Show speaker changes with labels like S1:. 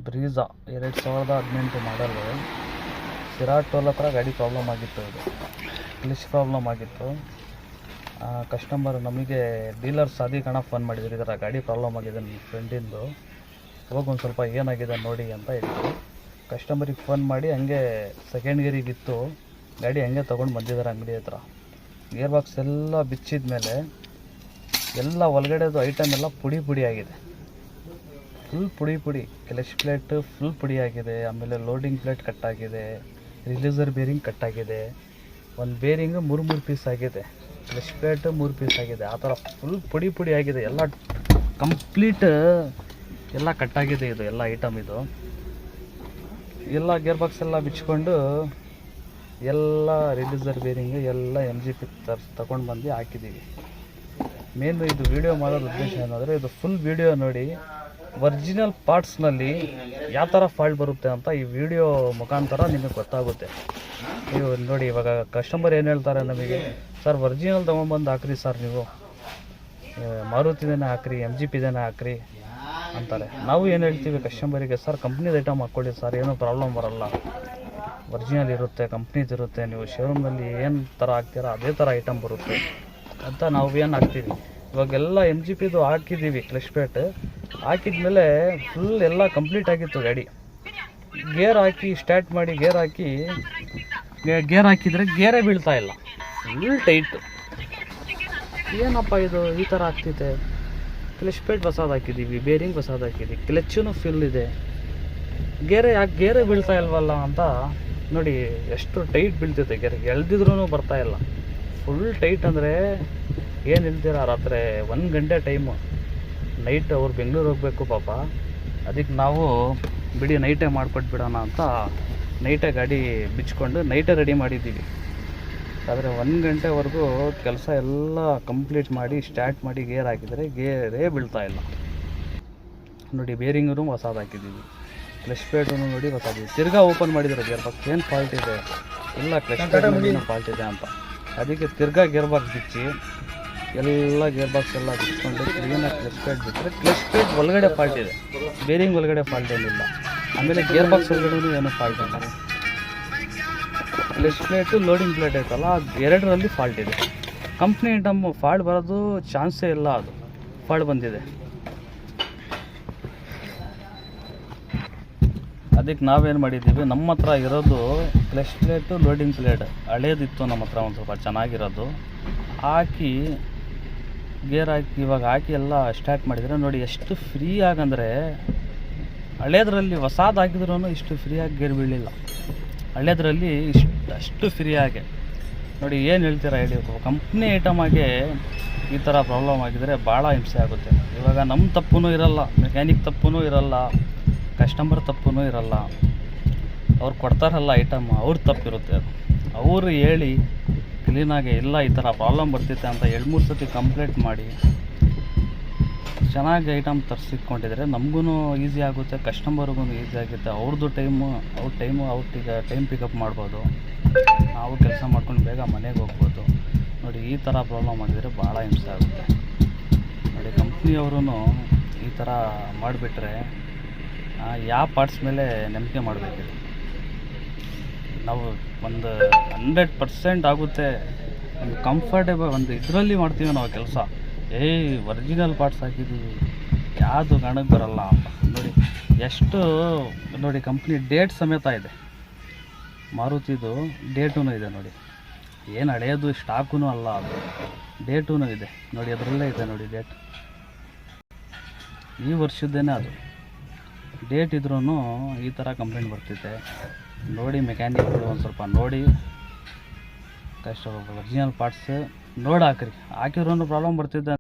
S1: ಬ್ರೀಝಾ 2018 ಮಾಡಲು ಸಿರಾಟ್ ಟೋಲ್ ಹತ್ರ ಗಾಡಿ ಪ್ರಾಬ್ಲಮ್ ಆಗಿತ್ತು. ಇದು ಕ್ಲಿಚ್ ಪ್ರಾಬ್ಲಮ್ ಆಗಿತ್ತು. ಕಸ್ಟಮರ್ ನಮಗೆ ಡೀಲರ್ ಸಾದಿಕ್ ಅಣ್ಣ ಫೋನ್ ಮಾಡಿದ್ರು, ಈ ಥರ ಗಾಡಿ ಪ್ರಾಬ್ಲಮ್ ಆಗಿದೆ ನಿಮ್ಮ ಫ್ರೆಂಡಿಂದು, ಹೋಗಿ ಒಂದು ಸ್ವಲ್ಪ ಏನಾಗಿದೆ ನೋಡಿ ಅಂತ ಇತ್ತು. ಕಸ್ಟಮರಿಗೆ ಫೋನ್ ಮಾಡಿ ಹಂಗೆ ಸೆಕೆಂಡ್ ಗೇರಿಗಿತ್ತು ಗಾಡಿ, ಹಂಗೆ ತೊಗೊಂಡು ಬಂದಿದ್ದಾರೆ ಅಂಗಡಿ ಹತ್ರ. ಗೇರ್ ಬಾಕ್ಸ್ ಎಲ್ಲ ಬಿಚ್ಚಿದ ಮೇಲೆ ಎಲ್ಲ ಒಳಗಡೆದು ಐಟಮ್ ಎಲ್ಲ ಪುಡಿ ಪುಡಿ ಆಗಿದೆ, ಫುಲ್ ಪುಡಿ ಪುಡಿ. ಕ್ಲಚ್ ಪ್ಲೇಟ್ ಫುಲ್ ಪುಡಿ ಆಗಿದೆ, ಆಮೇಲೆ ಲೋಡಿಂಗ್ ಪ್ಲೇಟ್ ಕಟ್ಟಾಗಿದೆ, ರಿಲೀಸರ್ ಬೇರಿಂಗ್ ಕಟ್ಟಾಗಿದೆ, ಒಂದು ಬೇರಿಂಗು 3 ಪೀಸ್ ಆಗಿದೆ, ಕ್ಲಚ್ ಪ್ಲೇಟ್ 3 ಪೀಸ್ ಆಗಿದೆ. ಆ ಥರ ಫುಲ್ ಪುಡಿ ಪುಡಿ ಆಗಿದೆ, ಎಲ್ಲ ಕಂಪ್ಲೀಟ್ ಎಲ್ಲ ಕಟ್ಟಾಗಿದೆ. ಇದು ಎಲ್ಲ ಐಟಮ್ ಇದು ಎಲ್ಲ ಗೇರ್ ಬಾಕ್ಸ್ ಎಲ್ಲ ಬಿಚ್ಕೊಂಡು ಎಲ್ಲ ರಿಲೀಸರ್ ಬೇರಿಂಗು ಎಲ್ಲ MGP ತಗೊಂಡು ಬಂದು ಹಾಕಿದ್ದೀವಿ. ಮೇನ್ ಇದು ವಿಡಿಯೋ ಮಾಡೋದು ಉದ್ದೇಶ ಏನಂದರೆ, ಇದು ಫುಲ್ ವಿಡಿಯೋ ನೋಡಿ ಒರಿಜಿನಲ್ ಪಾರ್ಟ್ಸ್ನಲ್ಲಿ ಯಾವ ಥರ ಫಾಲ್ಟ್ ಬರುತ್ತೆ ಅಂತ ಈ ವಿಡಿಯೋ ಮುಖಾಂತರ ನಿಮಗೆ ಗೊತ್ತಾಗುತ್ತೆ. ನೀವು ನೋಡಿ, ಇವಾಗ ಕಸ್ಟಮರ್ ಏನು ಹೇಳ್ತಾರೆ ನಮಗೆ, ಸರ್ ಒರಿಜಿನಲ್ ತೊಗೊಂಬಂದು ಹಾಕ್ರಿ ಸರ್, ನೀವು ಮಾರುತಿದೇನೆ ಹಾಕ್ರಿ, MGPದೇನೆ ಹಾಕ್ರಿ ಅಂತಾರೆ. ನಾವು ಏನು ಹೇಳ್ತೀವಿ ಕಸ್ಟಮರಿಗೆ, ಸರ್ ಕಂಪ್ನಿದು ಐಟಮ್ ಹಾಕ್ಕೊಳ್ಳಿ ಸರ್, ಏನೂ ಪ್ರಾಬ್ಲಮ್ ಬರೋಲ್ಲ, ಒರಿಜಿನಲ್ ಇರುತ್ತೆ, ಕಂಪ್ನಿದು ಇರುತ್ತೆ, ನೀವು ಶೋರೂಮ್ನಲ್ಲಿ ಏನು ಥರ ಹಾಕ್ತೀರ ಅದೇ ಥರ ಐಟಮ್ ಬರುತ್ತೆ ಅಂತ ನಾವು ಏನು ಹಾಕ್ತೀವಿ. ಇವಾಗೆಲ್ಲ MGPದು ಹಾಕಿದ್ದೀವಿ. ಕ್ಲಚ್ ಪ್ಲೇಟ್ ಹಾಕಿದ್ಮೇಲೆ ಫುಲ್ ಎಲ್ಲ ಕಂಪ್ಲೀಟ್ ಆಗಿತ್ತು ಗಾಡಿ. ಗೇರ್ ಹಾಕಿ ಸ್ಟಾರ್ಟ್ ಮಾಡಿ ಗೇರ್ ಹಾಕಿದರೆ ಗೇರೇ ಬೀಳ್ತಾ ಇಲ್ಲ, ಫುಲ್ ಟೈಟು. ಏನಪ್ಪ ಇದು ಈ ಥರ ಆಗ್ತಿದೆ. ಕ್ಲಚ್ ಪ್ಲೇಟ್ ಹೊಸದು ಹಾಕಿದ್ದೀವಿ, ಬೇರಿಂಗ್ ಹೊಸದು ಹಾಕಿದ್ದೀವಿ, ಕ್ಲಚ್ಚೂ ಫುಲ್ ಇದೆ, ಗೇರೇ ಬೀಳ್ತಾ ಇಲ್ವಲ್ಲ ಅಂತ ನೋಡಿ. ಎಷ್ಟು ಟೈಟ್ ಬೀಳ್ತೈತೆ ಗೇರ್, ಎಳ್ದಿದ್ರೂ ಬರ್ತಾ ಇಲ್ಲ, ಫುಲ್ ಟೈಟ್. ಅಂದರೆ ಏನು ಇಲ್ದಿರ ರಾತ್ರಿ 1 ಗಂಟೆ ಟೈಮು, ನೈಟ್ ಅವ್ರು ಬೆಂಗಳೂರು ಹೋಗಬೇಕು ಪಾಪ, ಅದಕ್ಕೆ ನಾವು ಬಿಡಿ ನೈಟೇ ಮಾಡಿಕೊಟ್ಬಿಡೋಣ ಅಂತ ನೈಟೇ ಗಾಡಿ ಬಿಚ್ಕೊಂಡು ನೈಟೇ ರೆಡಿ ಮಾಡಿದ್ದೀವಿ. ಆದರೆ 1 ಗಂಟೆವರೆಗೂ ಕೆಲಸ ಎಲ್ಲ ಕಂಪ್ಲೀಟ್ ಮಾಡಿ ಸ್ಟಾರ್ಟ್ ಮಾಡಿ ಗೇರ್ ಹಾಕಿದರೆ ಗೇರೇ ಬೀಳ್ತಾ ಇಲ್ಲ ನೋಡಿ. ಬೇರಿಂಗೂ ಹೊಸದು ಹಾಕಿದ್ದೀವಿ, ಕ್ಲಚ್ ಪ್ಲೇಟೂ ನೋಡಿ ಹೊಸದು. ತಿರ್ಗಾ ಓಪನ್ ಮಾಡಿದ್ದಾರೆ ಗೇರ್ ಬಾಕ್ಸ್, ಏನು ಫಾಲ್ಟ್ ಇದೆ ಇಲ್ಲ ಕ್ಲಚ್ ಪ್ಲೇಟ್ ಫಾಲ್ಟ್ ಇದೆ ಅಂತ. ಅದಕ್ಕೆ ತಿರ್ಗಾ ಗೇರ್ ಬಾಕ್ಸ್ ಬಿಚ್ಚಿ ಎಲ್ಲ ಗೇರ್ ಬಾಕ್ಸ್ ಎಲ್ಲ ಬಿಚ್ಕೊಂಡು ಕ್ಲೀನಾಗಿ ಕ್ಲಚ್ ಪ್ಲೇಟ್ ಬಿಟ್ಟರೆ, ಕ್ಲಚ್ ಪ್ಲೇಟ್ ಒಳಗಡೆ ಫಾಲ್ಟ್ ಇದೆ, ಬೇರಿಂಗ್ ಒಳಗಡೆ ಫಾಲ್ಟ್ ಏನಿಲ್ಲ. ಆಮೇಲೆ ಗೇರ್ ಬಾಕ್ಸ್ ಒಳಗಡೆ ಏನೂ ಫಾಲ್ಟ್ ಇಲ್ಲ. ಕ್ಲಚ್ ಪ್ಲೇಟು ಲೋಡಿಂಗ್ ಪ್ಲೇಟ್ ಐತಲ್ಲ, ಎರಡರಲ್ಲಿ ಫಾಲ್ಟ್ ಇದೆ. ಕಂಪ್ನಿ ಐಟಮ್ ಫಾಲ್ಟ್ ಬರೋದು ಚಾನ್ಸೇ ಇಲ್ಲ, ಅದು ಫಾಲ್ಟ್ ಬಂದಿದೆ. ಅದಕ್ಕೆ ನಾವೇನು ಮಾಡಿದ್ದೀವಿ, ನಮ್ಮ ಹತ್ರ ಇರೋದು ಕ್ಲಚ್ ಪ್ಲೇಟು ಲೋಡಿಂಗ್ ಪ್ಲೇಟ್ ಹಳೇದಿತ್ತು ನಮ್ಮ ಹತ್ರ, ಒಂದು ಸ್ವಲ್ಪ ಚೆನ್ನಾಗಿರೋದು ಹಾಕಿ ಗೇರ್ ಹಾಕಿ ಇವಾಗ ಹಾಕಿ ಎಲ್ಲ ಸ್ಟಾರ್ಟ್ ಮಾಡಿದರೆ ನೋಡಿ ಎಷ್ಟು ಫ್ರೀ ಆಗಂದರೆ, ಹಳೇದ್ರಲ್ಲಿ ಹೊಸದು ಹಾಕಿದ್ರೂ ಇಷ್ಟು ಫ್ರೀಯಾಗಿ ಗೇರ್ ಬೀಳಿಲ್ಲ, ಹಳೇದ್ರಲ್ಲಿ ಅಷ್ಟು ಫ್ರೀಯಾಗೆ ನೋಡಿ. ಏನು ಹೇಳ್ತೀರಾ ಹೇಳಿ, ಕಂಪ್ನಿ ಐಟಮಾಗೆ ಈ ಥರ ಪ್ರಾಬ್ಲಮ್ ಆಗಿದರೆ ಭಾಳ ಹಿಂಸೆ ಆಗುತ್ತೆ. ಇವಾಗ ನಮ್ಮ ತಪ್ಪು ಇರಲ್ಲ, ಮೆಕ್ಯಾನಿಕ್ ತಪ್ಪು ಇರಲ್ಲ, ಕಸ್ಟಮರ್ ತಪ್ಪು ಇರಲ್ಲ, ಅವ್ರು ಕೊಡ್ತಾರಲ್ಲ ಐಟಮ್ ಅವ್ರ ತಪ್ಪಿರುತ್ತೆ. ಅದು ಅವರು ಹೇಳಿ ಕ್ಲೀನಾಗೆ ಇಲ್ಲ ಈ ಥರ ಪ್ರಾಬ್ಲಮ್ ಬರ್ತಿತ್ತೆ ಅಂತ 2-3 ಸತಿ ಕಂಪ್ಲೇಂಟ್ ಮಾಡಿ ಚೆನ್ನಾಗಿ ಐಟಮ್ ತರಿಸಿಟ್ಕೊಂಡಿದ್ರೆ ನಮಗೂ ಈಸಿ ಆಗುತ್ತೆ, ಕಸ್ಟಮರ್ಗೂ ಈಸಿ ಆಗುತ್ತೆ. ಅವ್ರದ್ದು ಅವ್ರಿಗೆ ಟೈಮ್ ಪಿಕಪ್ ಮಾಡ್ಬೋದು, ನಾವು ಕೆಲಸ ಮಾಡ್ಕೊಂಡು ಬೇಗ ಮನೆಗೆ ಹೋಗ್ಬೋದು ನೋಡಿ. ಈ ಥರ ಪ್ರಾಬ್ಲಮ್ ಆಗಿದ್ರೆ ಭಾಳ ಹಿಂಸೆ ಆಗುತ್ತೆ ನೋಡಿ. ಕಂಪ್ನಿಯವ್ರೂ ಈ ಥರ ಮಾಡಿಬಿಟ್ರೆ ಯಾವ ಪಾರ್ಟ್ಸ್ ಮೇಲೆ ನಂಬಿಕೆ ಮಾಡಬೇಕು. ನಾವು ಒಂದು 100% ಆಗುತ್ತೆ, ಒಂದು ಕಂಫರ್ಟೇಬಲ್ ಒಂದು ಇದರಲ್ಲಿ ಮಾಡ್ತೀವಿ ನಾವು ಕೆಲಸ. ಒರಿಜಿನಲ್ ಪಾರ್ಟ್ಸ್ ಹಾಕಿದ್ದೀವಿ, ಯಾವುದು ಕಾರಣಕ್ಕೆ ಬರಲ್ಲ ಅಂತ ನೋಡಿ. ಎಷ್ಟು ನೋಡಿ, ಕಂಪ್ನಿ ಡೇಟ್ ಸಮೇತ ಇದೆ, ಮಾರುತಿದು ಡೇಟೂ ಇದೆ ನೋಡಿ. ಏನು ಹಳೆಯದು ಸ್ಟಾಕೂ ಅಲ್ಲ, ಅದು ಡೇಟೂ ಇದೆ ನೋಡಿ, ಅದರಲ್ಲೇ ಇದೆ ನೋಡಿ ಡೇಟ್, ಈ ವರ್ಷದ್ದೇನೆ ಅದು ಡೇಟ್ ಇದ್ರೂ ಈ ಥರ ಕಂಪ್ಲೇಂಟ್ ಬರ್ತಿದೆ ನೋಡಿ. ಮೆಕ್ಯಾನಿಕ್ಗಳು ಒಂದು ಸ್ವಲ್ಪ ನೋಡಿ, ಒರಿಜಿನಲ್ ಪಾರ್ಟ್ಸ್ ನೋಡಿ ಹಾಕಿರಿ, ಹಾಕಿದ್ರೂ ಪ್ರಾಬ್ಲಮ್ ಬರ್ತಿದ್ದೆ.